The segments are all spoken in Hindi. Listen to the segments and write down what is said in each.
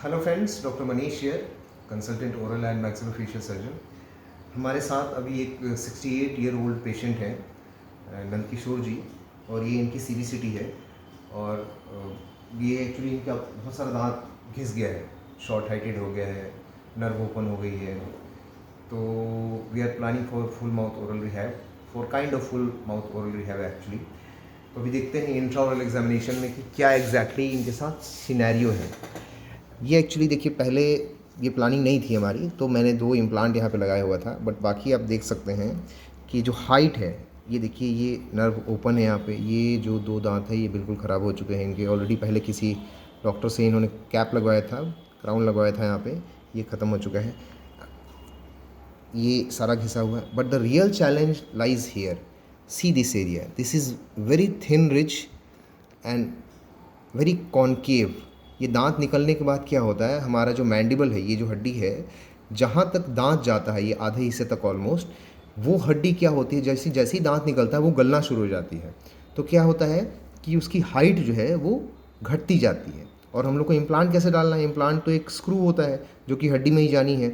Hello friends, doctor Manish here, consultant oral and maxillofacial surgeon. हमारे साथ अभी एक 68 ईयर ओल्ड पेशेंट हैं, नंदकिशोर जी, और ये इनकी सीवीसीटी है। और ये एक्चुअली इनका बहुत सारा दांत घिस गया है, शॉर्ट हाइटेड हो गया है, नर्व ओपन हो गई है। तो we are planning for full mouth oral rehab, for kind of full mouth oral rehab actually. तो अभी देखते हैं इंट्राओरल एग्जामिनेशन में कि क्या एग्जैक्टली इनके साथ सिनेरियो है। ये एक्चुअली देखिए, पहले ये प्लानिंग नहीं थी हमारी, तो मैंने 2 इम्प्लांट यहाँ पे लगाया हुआ था, बट बाकी आप देख सकते हैं कि जो हाइट है, ये देखिए, ये नर्व ओपन है यहाँ पे। ये जो 2 दांत है ये बिल्कुल ख़राब हो चुके हैं इनके। ऑलरेडी पहले किसी डॉक्टर से इन्होंने कैप लगवाया था, क्राउन लगवाया था यहाँ पे, ये ख़त्म हो चुका है, ये सारा घिसा हुआ है। But the real challenge lies here, see this area, this is very thin rich and very concave. ये दांत निकलने के बाद क्या होता है, हमारा जो मैंडिबल है, ये जो हड्डी है, जहाँ तक दांत जाता है, ये आधे हिस्से तक ऑलमोस्ट, वो हड्डी क्या होती है, जैसे जैसे ही दांत निकलता है वो गलना शुरू हो जाती है। तो क्या होता है कि उसकी हाइट जो है वो घटती जाती है। और हम लोग को इम्प्लांट कैसे डालना है, इम्प्लांट तो एक स्क्रू होता है जो कि हड्डी में ही जानी है।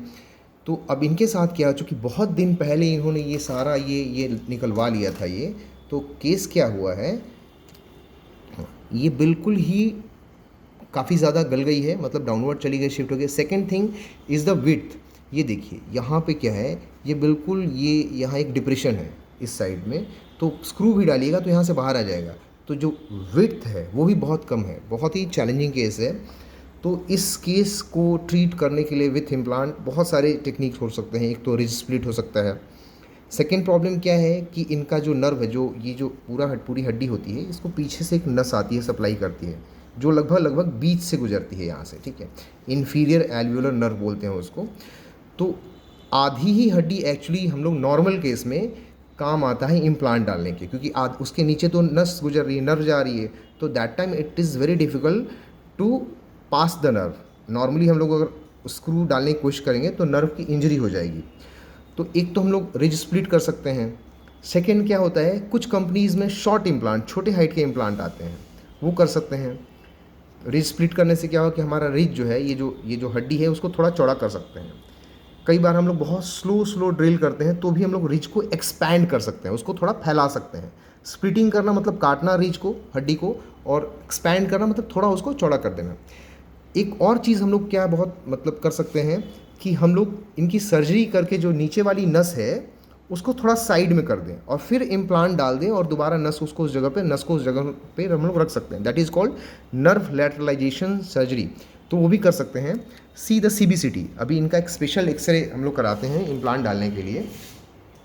तो अब इनके साथ क्या, चूँकि बहुत दिन पहले इन्होंने ये सारा ये निकलवा लिया था ये, तो केस क्या हुआ है, ये बिल्कुल ही काफ़ी ज़्यादा गल गई है, मतलब डाउनवर्ड चली गई, शिफ्ट हो गई। Second thing is the width. ये देखिए यहाँ पे क्या है, ये बिल्कुल, ये यहाँ एक डिप्रेशन है इस साइड में, तो स्क्रू भी डालिएगा तो यहाँ से बाहर आ जाएगा। तो जो विड्थ है वो भी बहुत कम है, बहुत ही चैलेंजिंग केस है। तो इस केस को ट्रीट करने के लिए विथ इम्प्लांट बहुत सारे टेक्निक्स हो सकते हैं। एक तो रिज स्प्लिट हो सकता है। सेकेंड प्रॉब्लम क्या है कि इनका जो नर्व है, जो ये जो पूरी हड्डी होती है, इसको पीछे से एक नस आती है, सप्लाई करती है, जो लगभग बीच से गुजरती है यहाँ से, ठीक है। इन्फीरियर एल्वियोलर नर्व बोलते हैं उसको। तो आधी ही हड्डी एक्चुअली हम लोग नॉर्मल केस में काम आता है इम्प्लांट डालने के, क्योंकि उसके नीचे तो नस गुजर रही है, नर्व जा रही है, तो that time it is very difficult to pass the nerve. Normally हम लोग अगर स्क्रू डालने की कोशिश करेंगे तो नर्व की इंजरी हो जाएगी। तो एक तो हम लोग रिज स्प्लिट कर सकते हैं। सेकेंड क्या होता है, कुछ कंपनीज़ में शॉर्ट इम्प्लांट, छोटे हाइट के इम्प्लांट आते हैं, वो कर सकते हैं। रिज स्प्लिट करने से क्या हो कि हमारा रिज जो है, ये जो हड्डी है, उसको थोड़ा चौड़ा कर सकते हैं। कई बार हम लोग बहुत स्लो ड्रिल करते हैं तो भी हम लोग रिज को एक्सपैंड कर सकते हैं, उसको थोड़ा फैला सकते हैं। स्प्लिटिंग करना मतलब काटना रिज को, हड्डी को, और एक्सपैंड करना मतलब थोड़ा उसको चौड़ा कर देना। एक और चीज़ हम लोग क्या बहुत मतलब कर सकते हैं कि हम लोग इनकी सर्जरी करके जो नीचे वाली नस है उसको थोड़ा साइड में कर दें और फिर इम्प्लांट डाल दें, और दोबारा नस को उस जगह पे हम लोग रख सकते हैं। That is called nerve lateralisation surgery. तो वो भी कर सकते हैं। सी द सीबीसीटी, अभी इनका एक स्पेशल एक्सरे हम लोग कराते हैं इम्प्लांट डालने के लिए।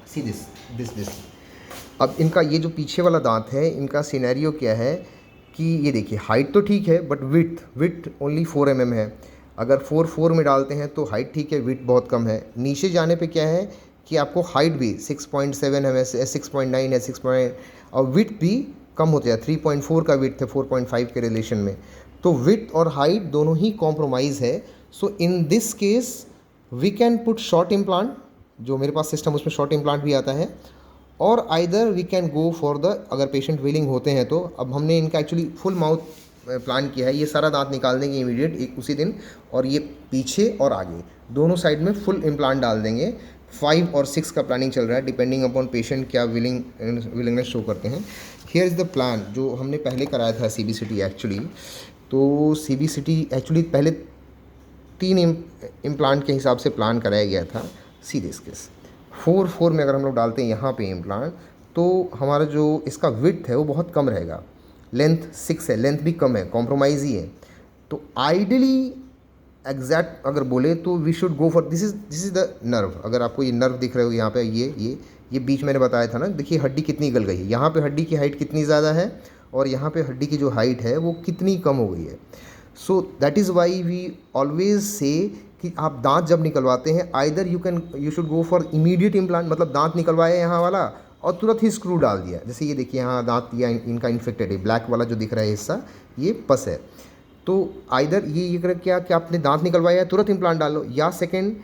सी दिस अब इनका ये जो पीछे वाला दांत है, इनका सिनेरियो क्या है कि ये देखिए, हाइट तो ठीक है, बट विथ ओनली 4 mm है। अगर 4 में डालते हैं तो हाइट ठीक है, विथ बहुत कम है। नीचे जाने पे क्या है कि आपको हाइट भी 6.7 है, 6.9 है, 6. और विथ भी कम होते हैं, 3.4 का विथ है 4.5 के रिलेशन में। तो विथ और हाइट दोनों ही कॉम्प्रोमाइज़ है। So in this case we can put short implant, जो मेरे पास सिस्टम उसमें शॉर्ट इम्प्लांट भी आता है, और either we can go for the, अगर पेशेंट विलिंग होते हैं तो। अब हमने इनका एक्चुअली फुल माउथ प्लान किया है, ये सारा दांत निकाल देंगे इमीडिएट एक उसी दिन, और ये पीछे और आगे दोनों साइड में फुल इम्प्लांट डाल देंगे। 5 और 6 का प्लानिंग चल रहा है, डिपेंडिंग अपॉन पेशेंट क्या विलिंगनेस शो करते हैं। हियर इज़ द प्लान जो हमने पहले कराया था सीबीसीटी एक्चुअली। तो सीबीसीटी एक्चुअली पहले 3 इम्प्लांट के हिसाब से प्लान कराया गया था। सी दिस केस 4 में अगर हम लोग डालते हैं यहाँ पे इम्प्लांट, तो हमारा जो इसका विड्थ है वो बहुत कम रहेगा। लेंथ 6 है, लेंथ भी कम है, कॉम्प्रोमाइज़ ही है। तो आइडियली एग्जैक्ट अगर बोले तो we should go for this is the nerve. अगर आपको ये नर्व दिख रहे हो यहाँ पे, ये बीच मैंने बताया था ना, देखिए हड्डी कितनी गल गई है, यहाँ पे हड्डी की हाइट कितनी ज़्यादा है, और यहाँ पे हड्डी की जो हाइट है वो कितनी कम हो गई है। So that is why we always say कि आप दांत जब निकलवाते हैं, either you should go for immediate implant, मतलब दांत निकलवाया यहाँ वाला और तुरंत ही स्क्रू डाल दिया। जैसे ये देखिए, यहाँ दांत या इनका इन्फेक्टेड है, ब्लैक वाला जो दिख रहा है हिस्सा, ये पस है। तो आइदर ये कर क्या कि आपने दांत निकलवाया तुरंत इम्प्लांट डालो, या second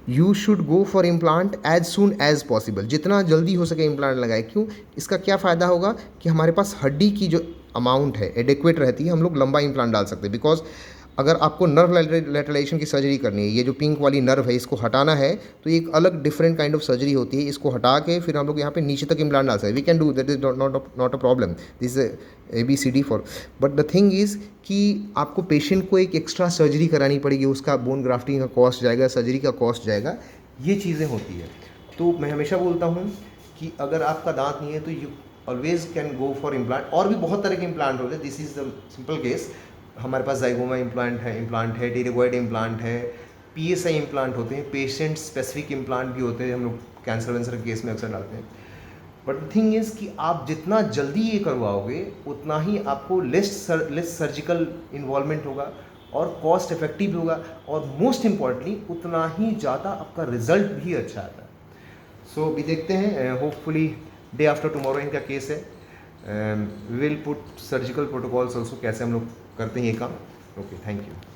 you should go for implant as soon as possible, जितना जल्दी हो सके इम्प्लांट लगाए। क्यों? इसका क्या फ़ायदा होगा कि हमारे पास हड्डी की जो अमाउंट है एडिक्वेट रहती है, हम लोग लंबा इम्प्लांट डाल सकते हैं। बिकॉज अगर आपको नर्व लैटरलाइजेशन की सर्जरी करनी है, ये जो पिंक वाली नर्व है इसको हटाना है, तो ये एक अलग डिफरेंट काइंड ऑफ सर्जरी होती है। इसको हटा के फिर हम लोग यहाँ पे नीचे तक इम्प्लांट डाल सकते हैं। We can do that, is not a problem, this ABCD for. But the thing is कि आपको पेशेंट को एक एक्स्ट्रा सर्जरी करानी पड़ेगी, उसका बोन ग्राफ्टिंग का कॉस्ट जाएगा, सर्जरी का कॉस्ट जाएगा, ये चीज़ें होती है। तो मैं हमेशा बोलता हूँ कि अगर आपका दांत नहीं है तो you always can go for implant. और भी बहुत तरह के इम्प्लांट होते हैं, this is the simple case. हमारे पास जाइगोमा इम्प्लांट है, टेरिगोइड इम्प्लांट है, PSI इम्प्लांट होते हैं, पेशेंट स्पेसिफिक इम्प्लांट भी होते हैं, हम लोग कैंसर वैंसर के केस में अक्सर डालते हैं। बट द थिंग इज़ कि आप जितना जल्दी ये करवाओगे उतना ही आपको लेस सर्जिकल इन्वॉल्वमेंट होगा और कॉस्ट इफेक्टिव होगा, और मोस्ट इम्पॉर्टेंटली उतना ही ज़्यादा आपका रिजल्ट भी अच्छा आता है। सो भी देखते हैं, होपफुली डे आफ्टर टुमारो इनका केस है। We will put surgical protocols also, कैसे हम लोग करते हैं ये काम। Okay, thank you.